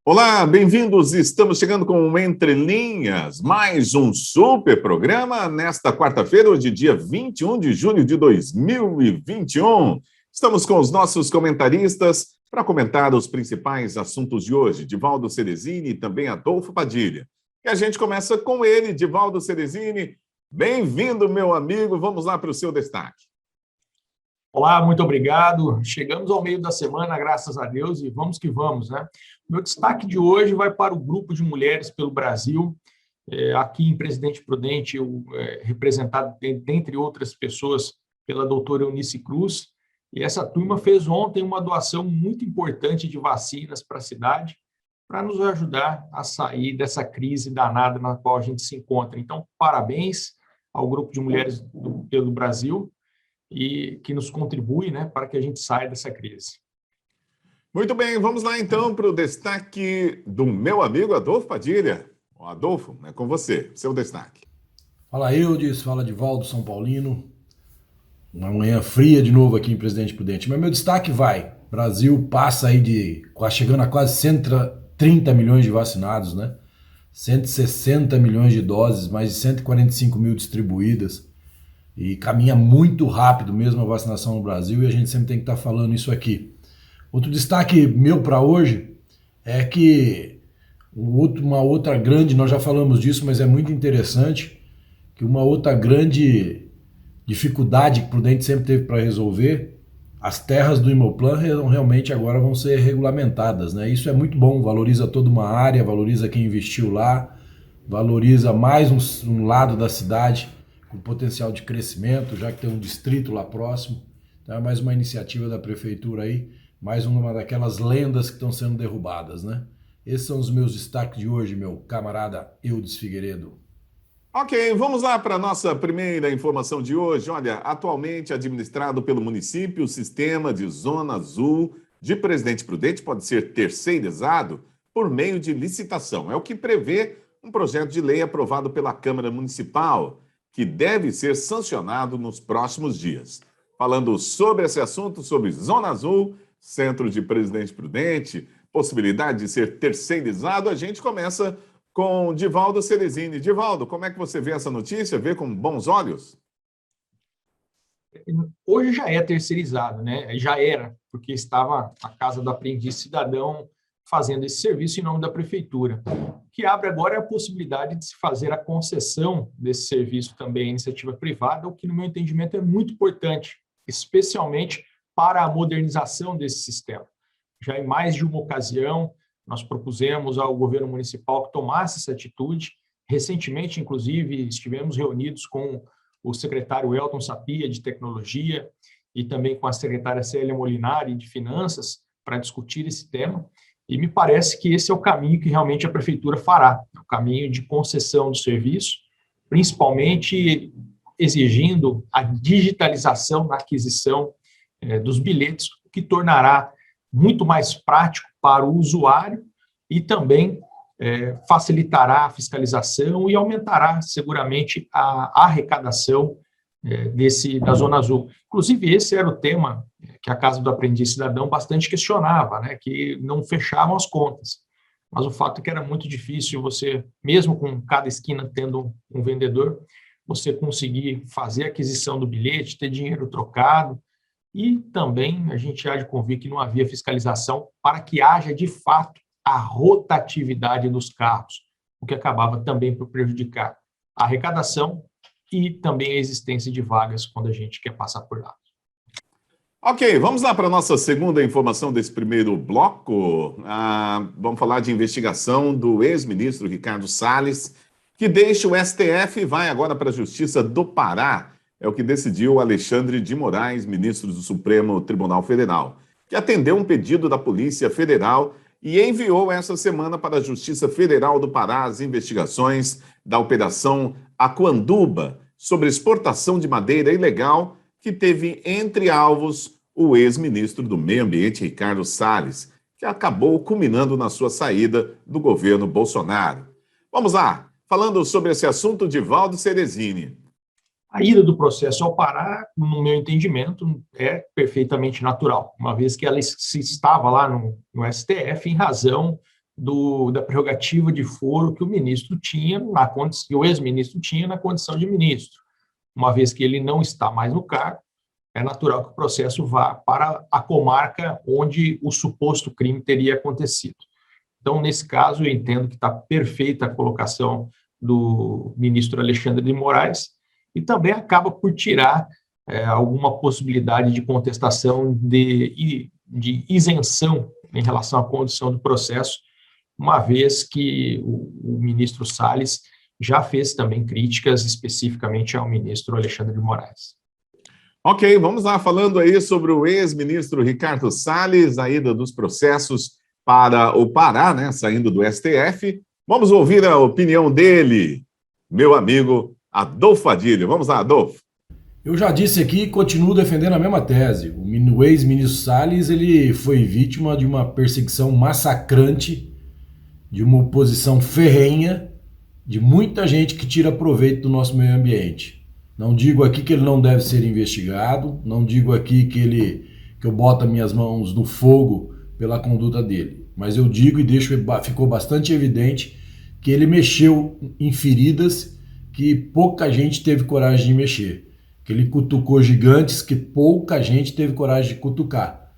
Olá, bem-vindos. Estamos chegando com o Entre Linhas, mais um super programa nesta quarta-feira, hoje dia 21 de julho de 2021. Estamos com os nossos comentaristas para comentar os principais assuntos de hoje, Divaldo Ceresini e também Adolfo Padilha. E a gente começa com ele, Divaldo Ceresini. Bem-vindo, meu amigo. Vamos lá para o seu destaque. Olá, muito obrigado. Chegamos ao meio da semana, graças a Deus, e vamos que vamos, né? Meu destaque de hoje vai para o Grupo de Mulheres pelo Brasil, aqui em Presidente Prudente, representado, dentre outras pessoas, pela doutora Eunice Cruz. E essa turma fez ontem uma doação muito importante de vacinas para a cidade, para nos ajudar a sair dessa crise danada na qual a gente se encontra. Então, parabéns ao Grupo de Mulheres pelo Brasil, e que nos contribui, né, para que a gente saia dessa crise. Muito bem, vamos lá então para o destaque do meu amigo Adolfo Padilha. Adolfo, é com você, seu destaque. Fala Eudes, fala Divaldo, São Paulino. Uma manhã fria de novo aqui em Presidente Prudente. Mas meu destaque vai, Brasil passa aí chegando a quase 130 milhões de vacinados, né? 160 milhões de doses, mais de 145 mil distribuídas. E caminha muito rápido mesmo a vacinação no Brasil e a gente sempre tem que estar falando isso aqui. Outro destaque meu para hoje é que uma outra grande, nós já falamos disso, mas é muito interessante, que uma outra grande dificuldade que o Prudente sempre teve para resolver, as terras do Imoplan realmente agora vão ser regulamentadas, né? Isso é muito bom, valoriza toda uma área, valoriza quem investiu lá, valoriza mais um lado da cidade, com potencial de crescimento, já que tem um distrito lá próximo. Então é mais uma iniciativa da prefeitura aí, mais uma daquelas lendas que estão sendo derrubadas, né? Esses são os meus destaques de hoje, meu camarada Eudes Figueiredo. Ok, vamos lá para a nossa primeira informação de hoje. Olha, atualmente administrado pelo município, o sistema de Zona Azul de Presidente Prudente pode ser terceirizado por meio de licitação. É o que prevê um projeto de lei aprovado pela Câmara Municipal, que deve ser sancionado nos próximos dias. Falando sobre esse assunto, sobre Zona Azul, Centro de Presidente Prudente, possibilidade de ser terceirizado, a gente começa com Divaldo Ceresini. Divaldo, como é que você vê essa notícia? Vê com bons olhos? Hoje já é terceirizado, né? Já era, porque estava a Casa do Aprendiz Cidadão fazendo esse serviço em nome da prefeitura. O que abre agora é a possibilidade de se fazer a concessão desse serviço também à iniciativa privada, o que, no meu entendimento, é muito importante, especialmente para a modernização desse sistema. Já em mais de uma ocasião, nós propusemos ao governo municipal que tomasse essa atitude. Recentemente, inclusive, estivemos reunidos com o secretário Elton Sapia, de Tecnologia, e também com a secretária Célia Molinari, de Finanças, para discutir esse tema. E me parece que esse é o caminho que realmente a prefeitura fará, o caminho de concessão do serviço, principalmente exigindo a digitalização na aquisição dos bilhetes, o que tornará muito mais prático para o usuário e também facilitará a fiscalização e aumentará seguramente a arrecadação da Zona Azul. Inclusive, esse era o tema que a Casa do Aprendiz Cidadão bastante questionava, né, que não fechavam as contas. Mas o fato é que era muito difícil você, mesmo com cada esquina tendo um vendedor, você conseguir fazer a aquisição do bilhete, ter dinheiro trocado, e também a gente há de convir que não havia fiscalização para que haja, de fato, a rotatividade dos carros, o que acabava também por prejudicar a arrecadação e também a existência de vagas quando a gente quer passar por lá. Ok, vamos lá para a nossa segunda informação desse primeiro bloco. Vamos falar de investigação do ex-ministro Ricardo Salles, que deixa o STF e vai agora para a Justiça do Pará. É o que decidiu Alexandre de Moraes, ministro do Supremo Tribunal Federal, que atendeu um pedido da Polícia Federal e enviou essa semana para a Justiça Federal do Pará as investigações da Operação Aquanduba sobre exportação de madeira ilegal, que teve entre alvos o ex-ministro do Meio Ambiente, Ricardo Salles, que acabou culminando na sua saída do governo Bolsonaro. Vamos lá, falando sobre esse assunto, Divaldo Ceresini. A ida do processo ao Pará, no meu entendimento, é perfeitamente natural, uma vez que ela se estava lá no STF em razão da prerrogativa de foro que o ministro tinha, que o ex-ministro tinha na condição de ministro. Uma vez que ele não está mais no cargo, é natural que o processo vá para a comarca onde o suposto crime teria acontecido. Então, nesse caso, eu entendo que está perfeita a colocação do ministro Alexandre de Moraes e também acaba por tirar alguma possibilidade de contestação de isenção em relação à condução do processo, uma vez que o ministro Salles já fez também críticas especificamente ao ministro Alexandre de Moraes. Ok, vamos lá, falando aí sobre o ex-ministro Ricardo Salles, a ida dos processos para o Pará, né, saindo do STF. Vamos ouvir a opinião dele, meu amigo Adolfo Padilha. Vamos lá, Adolfo. Eu já disse aqui e continuo defendendo a mesma tese. O ex-ministro Salles, ele foi vítima de uma perseguição massacrante, de uma oposição ferrenha, de muita gente que tira proveito do nosso meio ambiente. Não digo aqui que ele não deve ser investigado, não digo aqui que eu boto minhas mãos no fogo pela conduta dele, mas eu digo e ficou bastante evidente que ele mexeu em feridas que pouca gente teve coragem de mexer, que ele cutucou gigantes que pouca gente teve coragem de cutucar.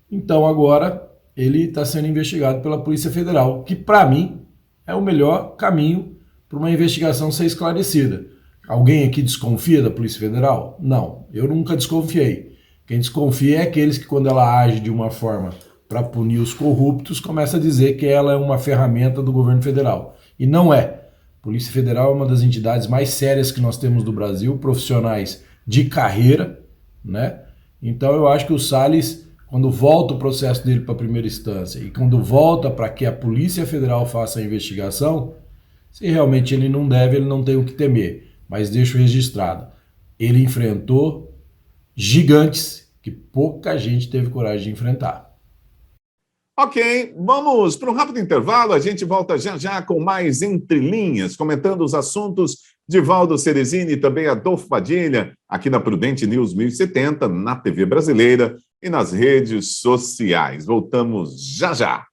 Então agora ele está sendo investigado pela Polícia Federal, que para mim é o melhor caminho para uma investigação ser esclarecida. Alguém aqui desconfia da Polícia Federal? Não, eu nunca desconfiei. Quem desconfia é aqueles que, quando ela age de uma forma para punir os corruptos, começa a dizer que ela é uma ferramenta do governo federal. E não é. A Polícia Federal é uma das entidades mais sérias que nós temos no Brasil, profissionais de carreira, né? Então eu acho que o Salles, quando volta o processo dele para a primeira instância e quando volta para que a Polícia Federal faça a investigação, se realmente ele não deve, ele não tem o que temer. Mas deixo registrado, ele enfrentou gigantes que pouca gente teve coragem de enfrentar. Ok, vamos para um rápido intervalo, a gente volta já já com mais Entre Linhas, comentando os assuntos de Divaldo Ceresini e também Adolfo Padilha, aqui na Prudente News 1070, na TV Brasileira e nas redes sociais. Voltamos já já.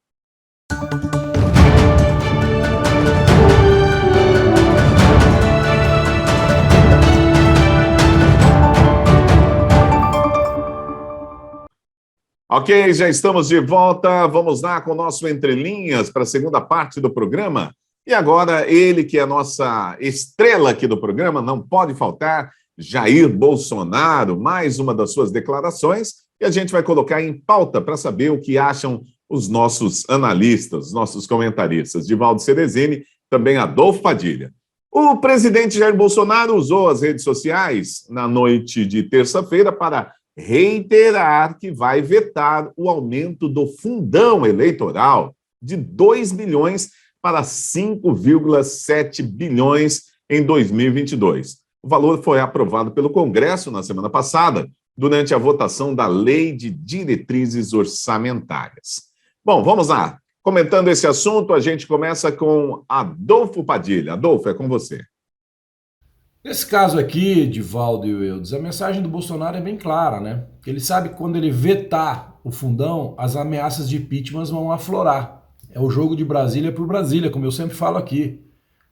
Ok, já estamos de volta. Vamos lá com o nosso Entre Linhas para a segunda parte do programa. E agora, ele que é a nossa estrela aqui do programa, não pode faltar, Jair Bolsonaro, mais uma das suas declarações, e a gente vai colocar em pauta para saber o que acham os nossos analistas, os nossos comentaristas, Divaldo Ceresini, também Adolfo Padilha. O presidente Jair Bolsonaro usou as redes sociais na noite de terça-feira para reiterar que vai vetar o aumento do fundão eleitoral de 2 bilhões para 5,7 bilhões em 2022. O valor foi aprovado pelo Congresso na semana passada, durante a votação da Lei de Diretrizes Orçamentárias. Bom, vamos lá. Comentando esse assunto, a gente começa com Adolfo Padilha. Adolfo, é com você. Nesse caso aqui, Divaldo e Eudes, a mensagem do Bolsonaro é bem clara, né? Ele sabe que quando ele vetar o fundão, as ameaças de impeachment vão aflorar. É o jogo de Brasília por Brasília, como eu sempre falo aqui.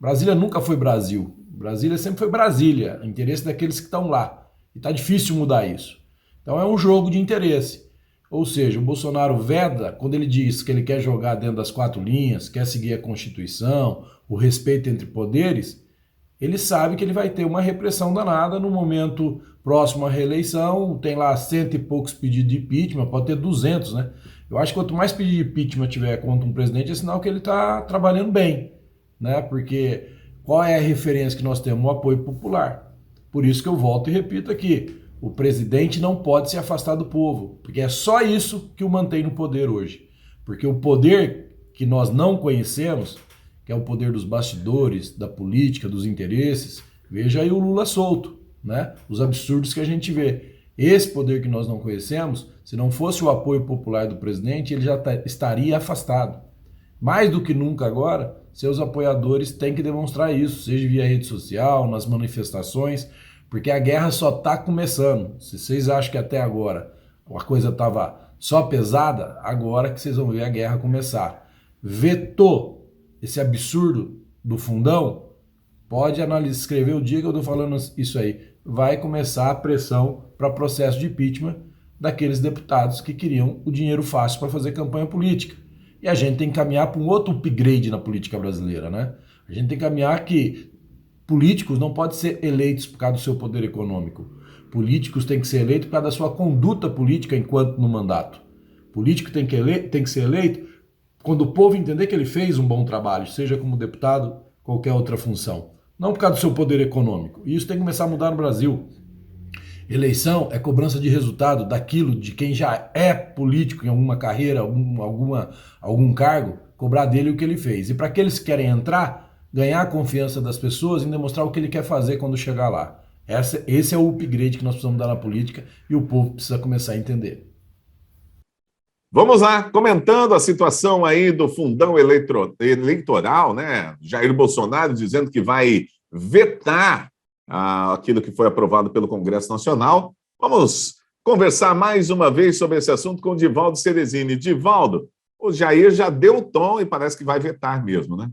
Brasília nunca foi Brasil. Brasília sempre foi Brasília, interesse daqueles que estão lá. E tá difícil mudar isso. Então é um jogo de interesse. Ou seja, o Bolsonaro veda, quando ele diz que ele quer jogar dentro das 4 linhas, quer seguir a Constituição, o respeito entre poderes, ele sabe que ele vai ter uma repressão danada no momento próximo à reeleição, tem lá 100 e poucos pedidos de impeachment, pode ter 200, né? Eu acho que quanto mais pedido de impeachment tiver contra um presidente, é sinal que ele está trabalhando bem, né? Porque qual é a referência que nós temos? O apoio popular. Por isso que eu volto e repito aqui, o presidente não pode se afastar do povo, porque é só isso que o mantém no poder hoje. Porque o poder que nós não conhecemos, que é o poder dos bastidores, da política, dos interesses, veja aí o Lula solto, né? Os absurdos que a gente vê. Esse poder que nós não conhecemos, se não fosse o apoio popular do presidente, ele já estaria afastado. Mais do que nunca agora, seus apoiadores têm que demonstrar isso, seja via rede social, nas manifestações, porque a guerra só está começando. Se vocês acham que até agora a coisa estava só pesada, agora que vocês vão ver a guerra começar. Vetou esse absurdo do fundão, pode analisar, escrever o dia que eu estou falando isso aí. Vai começar a pressão para processo de impeachment daqueles deputados que queriam o dinheiro fácil para fazer campanha política. E a gente tem que caminhar para um outro upgrade na política brasileira, né? A gente tem que caminhar que políticos não podem ser eleitos por causa do seu poder econômico. Políticos têm que ser eleitos por causa da sua conduta política enquanto no mandato. Político tem que ser eleito quando o povo entender que ele fez um bom trabalho, seja como deputado, qualquer outra função. Não por causa do seu poder econômico. E isso tem que começar a mudar no Brasil. Eleição é cobrança de resultado daquilo de quem já é político em alguma carreira, algum cargo, cobrar dele o que ele fez. E para aqueles que querem entrar, ganhar a confiança das pessoas e demonstrar o que ele quer fazer quando chegar lá. Esse é o upgrade que nós precisamos dar na política e o povo precisa começar a entender. Vamos lá, comentando a situação aí do fundão eleitoral, né? Jair Bolsonaro dizendo que vai vetar aquilo que foi aprovado pelo Congresso Nacional. Vamos conversar mais uma vez sobre esse assunto com o Divaldo Ceresini. Divaldo, o Jair já deu o tom e parece que vai vetar mesmo, né?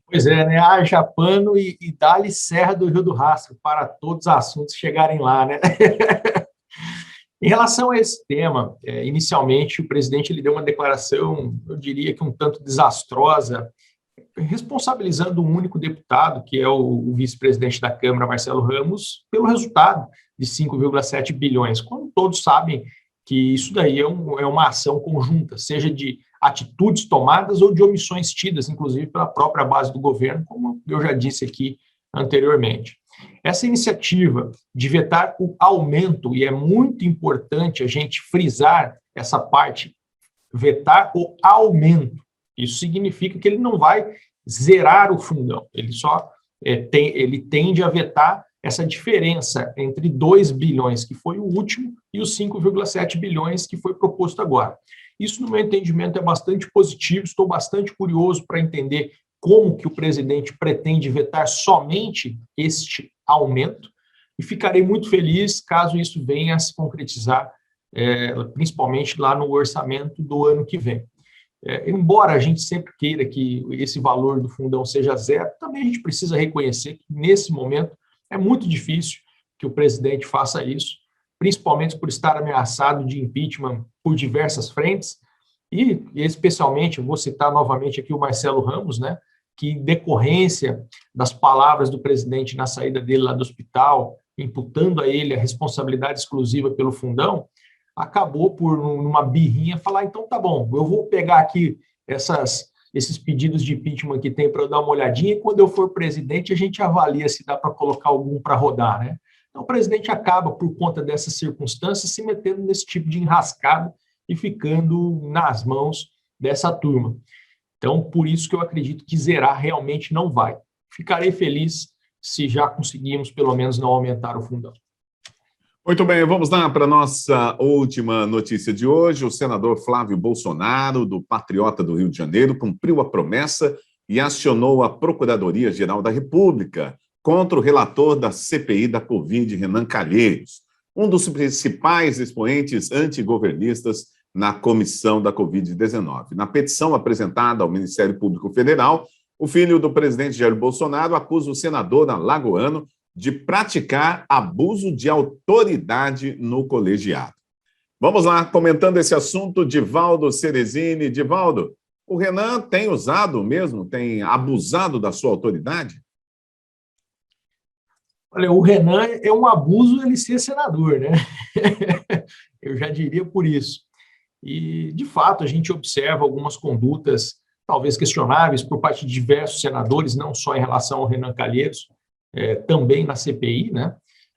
Pois é, né? Haja pano e dá-lhe Serra do Rio do Rastro para todos os assuntos chegarem lá, né? Em relação a esse tema, inicialmente o presidente ele deu uma declaração, eu diria que um tanto desastrosa, responsabilizando um único deputado, que é o vice-presidente da Câmara, Marcelo Ramos, pelo resultado de 5,7 bilhões, quando todos sabem que isso daí é uma ação conjunta, seja de atitudes tomadas ou de omissões tidas, inclusive pela própria base do governo, como eu já disse aqui anteriormente. Essa iniciativa de vetar o aumento, e é muito importante a gente frisar essa parte, vetar o aumento. Isso significa que ele não vai zerar o fundão, ele só ele tende a vetar essa diferença entre 2 bilhões, que foi o último, e os 5,7 bilhões que foi proposto agora. Isso, no meu entendimento, é bastante positivo, estou bastante curioso para entender como que o presidente pretende vetar somente este aumento, e ficarei muito feliz caso isso venha a se concretizar, principalmente lá no orçamento do ano que vem. Embora a gente sempre queira que esse valor do fundão seja zero, também a gente precisa reconhecer que, nesse momento, é muito difícil que o presidente faça isso, principalmente por estar ameaçado de impeachment por diversas frentes, e especialmente, vou citar novamente aqui o Marcelo Ramos, né, que, em decorrência das palavras do presidente na saída dele lá do hospital, imputando a ele a responsabilidade exclusiva pelo fundão, acabou por, numa birrinha, falar, então tá bom, eu vou pegar aqui esses pedidos de impeachment que tem para eu dar uma olhadinha, e quando eu for presidente a gente avalia se dá para colocar algum para rodar, né? Então o presidente acaba, por conta dessas circunstâncias, se metendo nesse tipo de enrascada e ficando nas mãos dessa turma. Então, por isso que eu acredito que zerar realmente não vai. Ficarei feliz se já conseguimos, pelo menos, não aumentar o fundão. Muito bem, vamos lá para a nossa última notícia de hoje. O senador Flávio Bolsonaro, do Patriota do Rio de Janeiro, cumpriu a promessa e acionou a Procuradoria-Geral da República contra o relator da CPI da Covid, Renan Calheiros, um dos principais expoentes antigovernistas na comissão da Covid-19. Na petição apresentada ao Ministério Público Federal, o filho do presidente Jair Bolsonaro acusa o senador alagoano de praticar abuso de autoridade no colegiado. Vamos lá, comentando esse assunto, Divaldo Ceresini. Divaldo, o Renan tem usado mesmo, tem abusado da sua autoridade? Olha, o Renan é um abuso ele ser senador, né? Eu já diria por isso. E, de fato, a gente observa algumas condutas talvez questionáveis por parte de diversos senadores, não só em relação ao Renan Calheiros, também na CPI, né?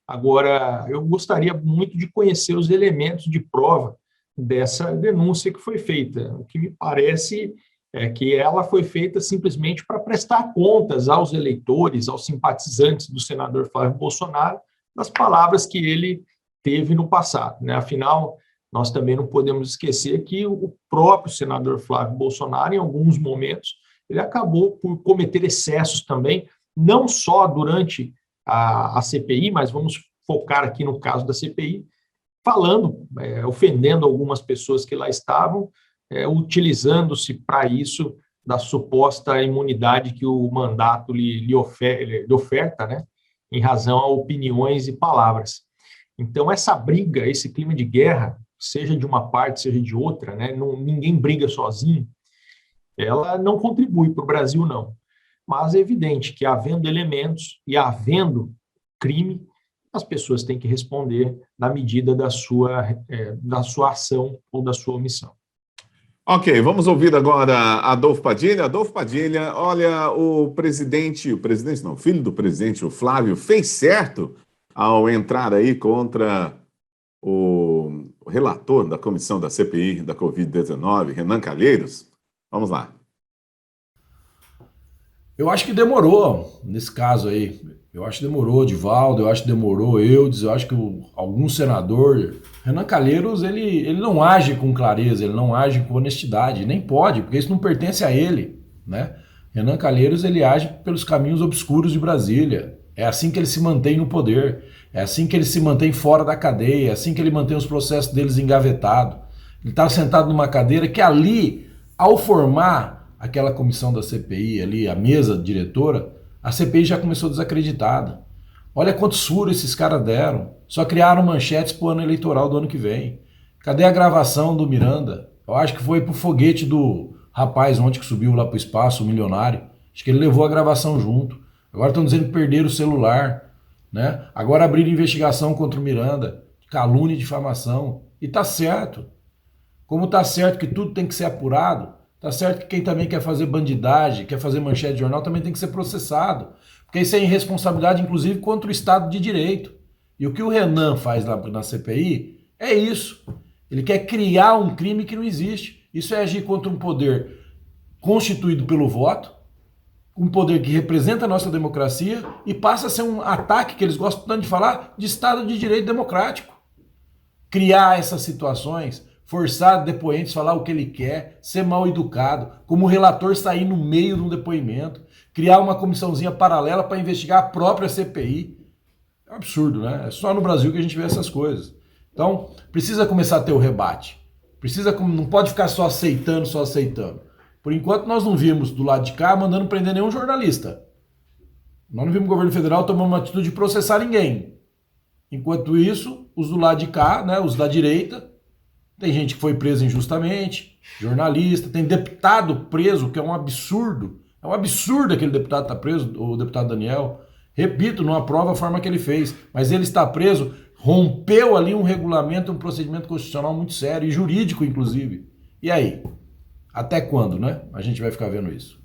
Agora, eu gostaria muito de conhecer os elementos de prova dessa denúncia que foi feita. O que me parece é que ela foi feita simplesmente para prestar contas aos eleitores, aos simpatizantes do senador Flávio Bolsonaro, das palavras que ele teve no passado, né? Afinal, nós também não podemos esquecer que o próprio senador Flávio Bolsonaro, em alguns momentos, ele acabou por cometer excessos também, não só durante a CPI, mas vamos focar aqui no caso da CPI, falando, ofendendo algumas pessoas que lá estavam, utilizando-se para isso da suposta imunidade que o mandato lhe oferta, né, em razão a opiniões e palavras. Então, essa briga, esse clima de guerra, seja de uma parte, seja de outra, né, ninguém briga sozinho, ela não contribui para o Brasil, não. Mas é evidente que, havendo elementos e havendo crime, as pessoas têm que responder na medida da sua ação ou da sua omissão. Ok, vamos ouvir agora Adolfo Padilha. Adolfo Padilha, olha, o filho do presidente, o Flávio, fez certo ao entrar aí contra o relator da comissão da CPI da Covid-19, Renan Calheiros. Vamos lá. Eu acho que demorou nesse caso aí. Eu acho que demorou, Divaldo, eu acho que demorou, Eudes, eu acho que algum senador... Renan Calheiros, ele não age com clareza, ele não age com honestidade, nem pode, porque isso não pertence a ele, né? Renan Calheiros, ele age pelos caminhos obscuros de Brasília. É assim que ele se mantém no poder, é assim que ele se mantém fora da cadeia, é assim que ele mantém os processos deles engavetados. Ele está sentado numa cadeira que ali, ao formar aquela comissão da CPI ali, a mesa diretora, a CPI já começou desacreditada. Olha quantos furos esses caras deram. Só criaram manchetes para o ano eleitoral do ano que vem. Cadê a gravação do Miranda? Eu acho que foi pro foguete do rapaz ontem que subiu lá pro espaço, o milionário. Acho que ele levou a gravação junto. Agora estão dizendo que perderam o celular, né? Agora abriram investigação contra o Miranda, calúnia e difamação. E tá certo. Como tá certo que tudo tem que ser apurado, tá certo que quem também quer fazer bandidagem, quer fazer manchete de jornal, também tem que ser processado. Porque isso é irresponsabilidade, inclusive, contra o Estado de Direito. E o que o Renan faz lá na CPI é isso. Ele quer criar um crime que não existe. Isso é agir contra um poder constituído pelo voto, um poder que representa a nossa democracia e passa a ser um ataque, que eles gostam tanto de falar, de Estado de Direito democrático. Criar essas situações, forçar depoentes a falar o que ele quer, ser mal educado, como o relator sair no meio de um depoimento, criar uma comissãozinha paralela para investigar a própria CPI. É um absurdo, né? É só no Brasil que a gente vê essas coisas. Então, precisa começar a ter o rebate. Não pode ficar só aceitando. Por enquanto, nós não vimos do lado de cá mandando prender nenhum jornalista. Nós não vimos o governo federal tomando uma atitude de processar ninguém. Enquanto isso, os do lado de cá, né, os da direita, tem gente que foi presa injustamente, jornalista, tem deputado preso, que é um absurdo. É um absurdo aquele deputado estar preso, o deputado Daniel. Repito, não aprova a forma que ele fez, mas ele está preso, rompeu ali um regulamento, um procedimento constitucional muito sério, e jurídico, inclusive. E aí? Até quando, né? A gente vai ficar vendo isso.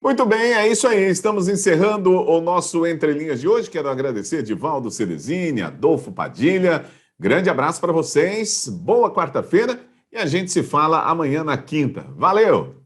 Muito bem, é isso aí. Estamos encerrando o nosso Entre Linhas de hoje. Quero agradecer Divaldo Ceresini, Adolfo Padilha. Grande abraço para vocês. Boa quarta-feira e a gente se fala amanhã na quinta. Valeu!